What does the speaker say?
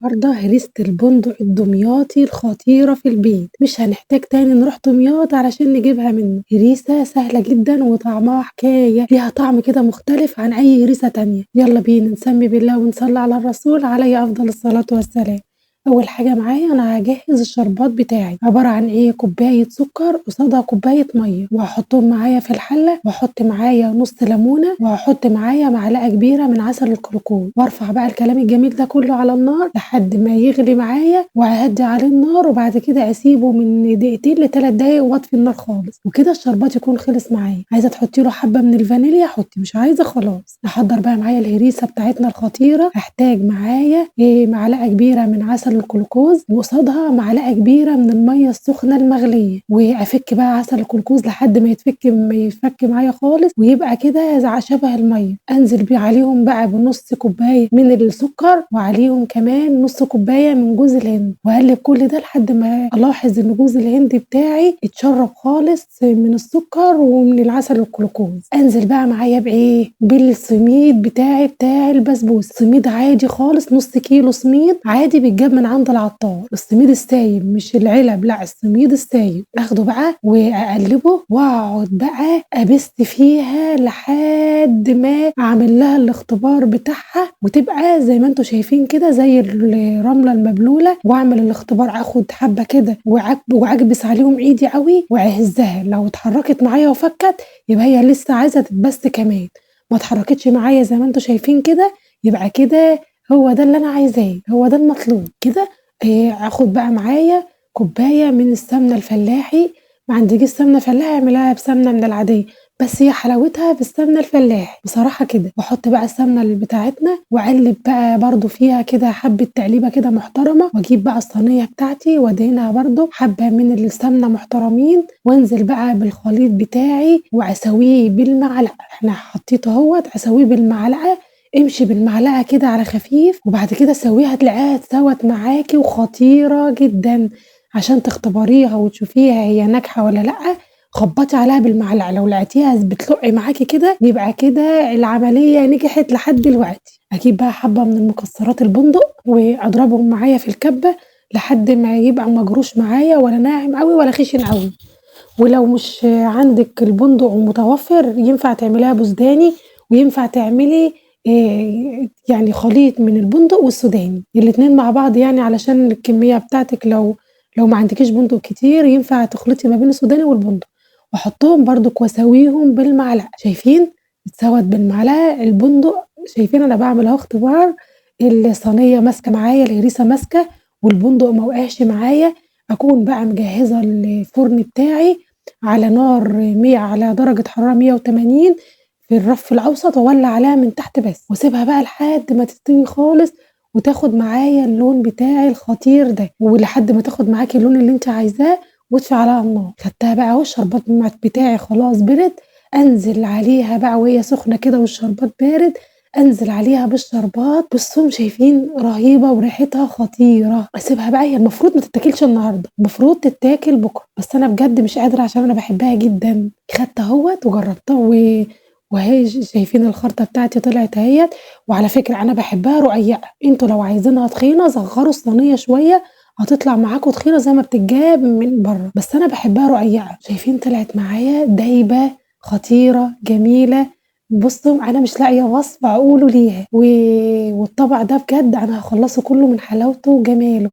النهارده هريسة البندق الدمياطي الخطيرة في البيت، مش هنحتاج تاني نروح دمياط علشان نجيبها منه، هريسة سهلة جدًا وطعمها حكاية، ليها طعم كده مختلف عن أي هريسة تانية، يلا بينا نسمي بالله ونصلي على الرسول عليه أفضل الصلاة والسلام. أول حاجة معايا أنا هاجهز الشربات بتاعي، عبارة عن إيه كوباية سكر قصادها كوباية مَيّة، وهاحطهم معايا في الحلة، وأحط معايا نص ليمونة، وهاحط معايا معلقة كبيرة من عسل الكركم، وأرفع بقى الكلام الجميل ده كله على النار لحد ما يغلي معايا، وأهدّي عليه النار، وبعد كده أسيبه من دقيقتين ل3 دقايق وأطفي النار خالص، وكده الشربات يكون خلص معايا، عايزة تحطي له حبة من الفانيليا حطي، مش عايزة خلاص. نحضّر بقى معايا الهريسة بتاعتنا الخطيرة، هاحتاج معايا معلقة كبيرة من عسل الجلوكوز، وقصادها معلقة كبيرة من المَيّة السخنة المغلية، وأفِك بقى عسل الجلوكوز لحد ما يتفك معايا خالص، ويبقى كده شبه المَيّة، أنزل بيه عليهم بقى بنُص كوباية من السكر، وعليهم كمان نُص كوباية من جوز الهند، وأقلِّب كل ده لحد ما ألاحظ إن جوز الهند بتاعي اتشرّب خالص من السكر ومن العسل الجلوكوز، أنزل بقى معايا بإيه، بالسميد بتاعي بتاع البسبوسة، سميد عادي خالص نُص كيلو سميد عادي بيتجاب من عند العطار، السميد السايب مش العلب لأ السميد السايب، آخده بقى وأقلّبه وأقعد بقى أبِث فيها لحد ما أعمل لها الاختبار بتاعها، وتبقى زي ما أنتم شايفين كده زي الرملة المبلولة، وأعمل الاختبار آخد حبة كده وأكبس عليهم إيدي أوي وأهزّها، لو اتحركت معايا وفكّت يبقى هي لسه عايزة تتبَث كمان، ما اتحركتش معايا زي ما أنتم شايفين كده يبقى كده هو ده اللي أنا عايزاه، هو ده المطلوب، كده آخد بقى معايا كوباية من السمنة الفلاحي، ما عندكيش سمنة فلاحي اعمليها بسمنة من العادية، بس هي حلاوتها في السمنة الفلاحي بصراحة كده، واحط بقى السمنة بتاعتنا واقلِّب بقى برضه فيها كده حبة تقليبة كده محترمة، واجيب بقى الصينية بتاعتي وادهنها برضه حبة من السمنة محترمين، وانزل بقى بالخليط بتاعي وأساويه بالمعلقة، إحنا حطيته أهوّة أساويه بالمعلقة، امشي بالمعلقة كده على خفيف، وبعد كده سويها تلاقيها استوت معاكِ وخطيرة جدًا، عشان تختبريها وتشوفيها هي ناجحة والّا لأ، خبّطي عليها بالمعلقة، لو لقيتيها بتلُق معاكِ كده يبقى كده العملية نجحت لحد دلوقتي، أجيب بقى حبة من المكسرات البندق وأضربهم معايا في الكبة لحد ما يبقى مجروش معايا ولا ناعم أوي ولا خشن أوي، ولو مش عندِك البندق متوفر ينفع تعمليها بُسداني، وينفع تعملي يعني خليط من البندق والسوداني، الاتنين مع بعض يعني علشان الكمية بتاعتِك لو ما عندكيش بندق كتير ينفع تخلطي ما بين السوداني والبندق، واحطهم برضُك واساويهم بالمعلقة، شايفين اتسوت بالمعلقة البندق، شايفين أنا باعمل أهو اختبار، الصينية ماسكة معايا، الهريسة ماسكة، والبندق ما وقعش معايا، أكون بقى مجهزة الفرن بتاعي على نار على درجة حرارة 180 في الرف الأوسط، وأولّع عليها من تحت بس، واسيبها بقى لحد ما تستوي خالص، وتاخد معايا اللون بتاعي الخطير ده، ولحد ما تاخد معاكِ اللون اللي أنتِ عايزاه واطفي عليها النار، خدتها بقى أهو الشربات بتاعي خلاص برد، أنزل عليها بقى وهي سخنة كده والشربات بارد، أنزل عليها بالشربات بُصّوا شايفين رهيبة وريحتها خطيرة، أسيبها بقى هي المفروض ما تتاكلش النهارده، المفروض تتاكل بكرة، بس أنا بجد مش قادرة عشان أنا باحبها جدًا، خدت أهوّة وجربتها وأهي شايفين الخرطة بتاعتي طلعت أهيّة، وعلى فكرة أنا باحبها رقيقة، أنتم لو عايزينها تخينة صغّروا الصينية شوية هتطلع معاكم تخينة زي ما بتتجاب من برّه، بس أنا باحبها رقيقة، شايفين طلعت معايا دايبة، خطيرة، جميلة، بُصّوا أنا مش لاقية وصف أقوله ليها، والطبق ده بجد أنا هاخلّصه كلّه من حلاوته وجماله.